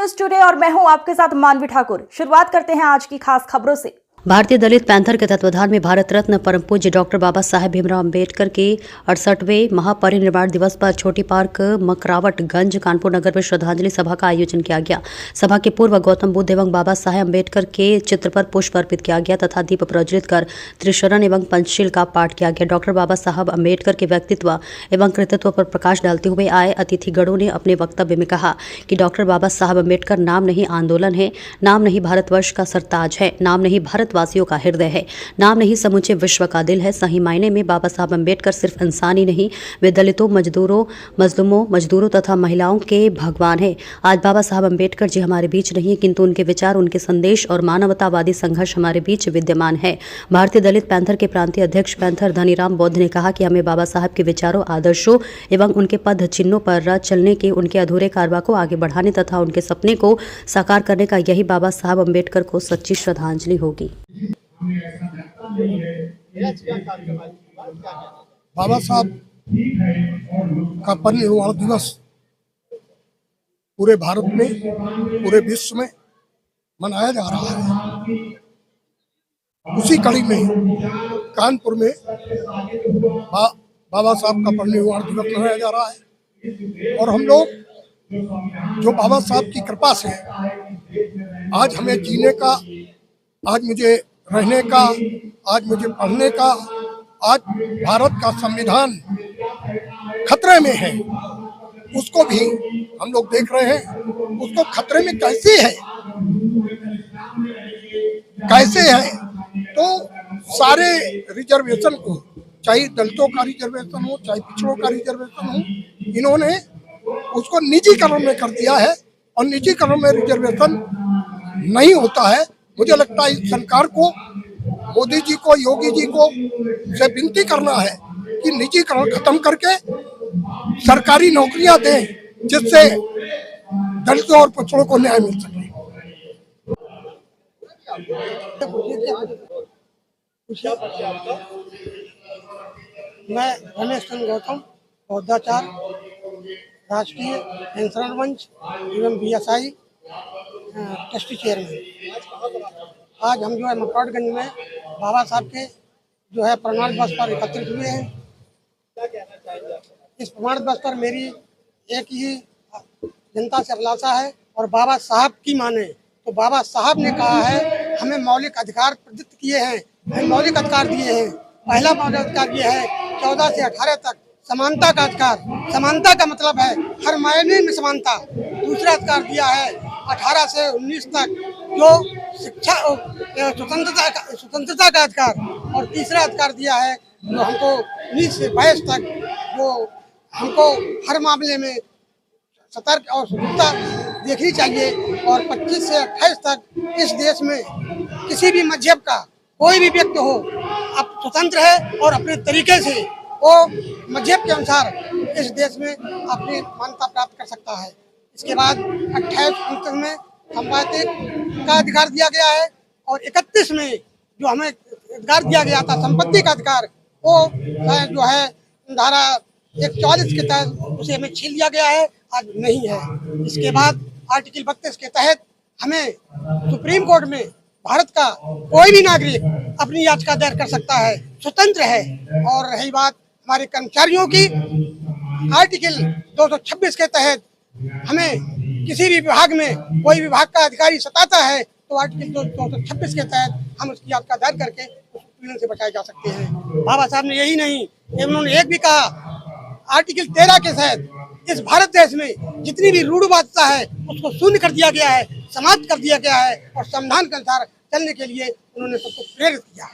News today और मैं हूं आपके साथ मानवी ठाकुर। शुरुआत करते हैं आज की खास खबरों से। भारतीय दलित पैंथर के तत्वाधान में भारत रत्न परम पूज्य डॉक्टर बाबा साहेब भीमराव अंबेडकर के 68वें महापरिनिर्वाण दिवस पर छोटी पार्क मकरावटगंज कानपुर नगर में श्रद्धांजलि सभा का आयोजन किया गया। सभा के पूर्व गौतम बुद्ध एवं बाबा साहेब अंबेडकर के चित्र पर पुष्प अर्पित किया गया तथा दीप प्रज्वलित कर त्रिशरण एवं पंचशील का पाठ किया गया। डॉक्टर बाबा साहब अंबेडकर के व्यक्तित्व एवं कृतित्व पर प्रकाश डालते हुए आए अतिथिगणों ने अपने वक्तव्य में कहा कि डॉक्टर बाबा साहब अंबेडकर नाम नहीं आंदोलन है, नाम नहीं भारतवर्ष का सरताज है, नाम नहीं भारतवासियों का हृदय है, नाम नहीं समूचे विश्व का दिल है। सही मायने में बाबा साहब अंबेडकर सिर्फ इंसान ही नहीं, वे दलितों, मजलूमों, मजदूरों तथा महिलाओं के भगवान है। आज बाबा साहब अंबेडकर जी हमारे बीच नहीं, किंतु उनके विचार, उनके संदेश और मानवतावादी संघर्ष हमारे बीच विद्यमान है। भारतीय दलित पैंथर के प्रांतीय अध्यक्ष पैंथर धनीराम बौद्ध ने कहा कि हमें बाबा साहब के विचारों, आदर्शों एवं उनके पद चिन्हों पर चलने के, उनके अधूरे कारवा को आगे बढ़ाने तथा उनके सपने को साकार करने का यही बाबा साहब अंबेडकर को सच्ची श्रद्धांजलि होगी। बाबा साहब का परिनिर्वाण दिवस पूरे भारत में, पूरे विश्व में मनाया जा रहा है। उसी कड़ी में कानपुर में बाबा साहब का परिनिर्वाण दिवस मनाया जा रहा है और हम लोग जो बाबा साहब की कृपा से आज हमें जीने का, आज मुझे रहने का, आज मुझे पढ़ने का, आज भारत का संविधान खतरे में है, उसको भी हम लोग देख रहे हैं। उसको खतरे में कैसे है तो सारे रिजर्वेशन को, चाहे दलितों का रिजर्वेशन हो, चाहे पिछड़ों का रिजर्वेशन हो, इन्होंने उसको निजीकरण में कर दिया है और निजीकरण में रिजर्वेशन नहीं होता है। मुझे लगता है इस सरकार को, मोदी जी को, योगी जी को से विनती करना है कि निजीकरण खत्म करके सरकारी नौकरियां दें, जिससे दलितों और पिछड़ों को न्याय मिल सके। मैं रमेश चंद्र गौतम, बौद्धाचार, राष्ट्रीय पेंशनर मंच एवं BSI ट्रस्टी चेयरमैन। आज हम जो है मकरावटगंज में बाबा साहब के जो है प्रमाण दिवस पर एकत्रित हुए हैं। इस प्रमाण दिवस पर मेरी एक ही जनता से अभिलाषा है और बाबा साहब की माने तो बाबा साहब ने कहा है हमें मौलिक अधिकार प्रदत्त किए हैं, हमें मौलिक अधिकार दिए हैं। पहला मौलिक अधिकार ये है 14 से 18 तक समानता का अधिकार। समानता का मतलब है हर मायने में समानता। दूसरा अधिकार दिया है 18 से 19 तक जो शिक्षा, स्वतंत्रता का अधिकार। और तीसरा अधिकार दिया है जो हमको 19 से 22 तक जो हमको हर मामले में सतर्क और सुगमता देखनी चाहिए। और 25 से 28 तक इस देश में किसी भी मजहब का कोई भी व्यक्ति हो, अब स्वतंत्र है और अपने तरीके से वो मजहब के अनुसार इस देश में अपनी मान्यता प्राप्त कर सकता है। इसके बाद 28 में संपादित का अधिकार दिया गया है और 31 में जो हमें अधिकार दिया गया था संपत्ति का अधिकार, वो जो है धारा 144 के तहत उसे हमें छीन लिया गया है, आज नहीं है। इसके बाद आर्टिकल 32 के तहत हमें सुप्रीम कोर्ट में भारत का कोई भी नागरिक अपनी याचिका दायर कर सकता है, स्वतंत्र है। और रही बात हमारे कर्मचारियों की, आर्टिकल 226 के तहत हमें किसी भी विभाग में कोई विभाग का अधिकारी सताता है तो आर्टिकल 226 के तहत हम उसकी याचिका दायर करके उस पीड़न से बचाए जा सकते हैं। बाबा साहब ने यही नहीं, उन्होंने एक भी कहा आर्टिकल 13 के तहत इस भारत देश में जितनी भी रूढ़िवादिता है उसको शून्य कर दिया गया है, समाप्त कर दिया गया है और संविधान के अनुसार चलने के लिए उन्होंने सबको प्रेरित किया है।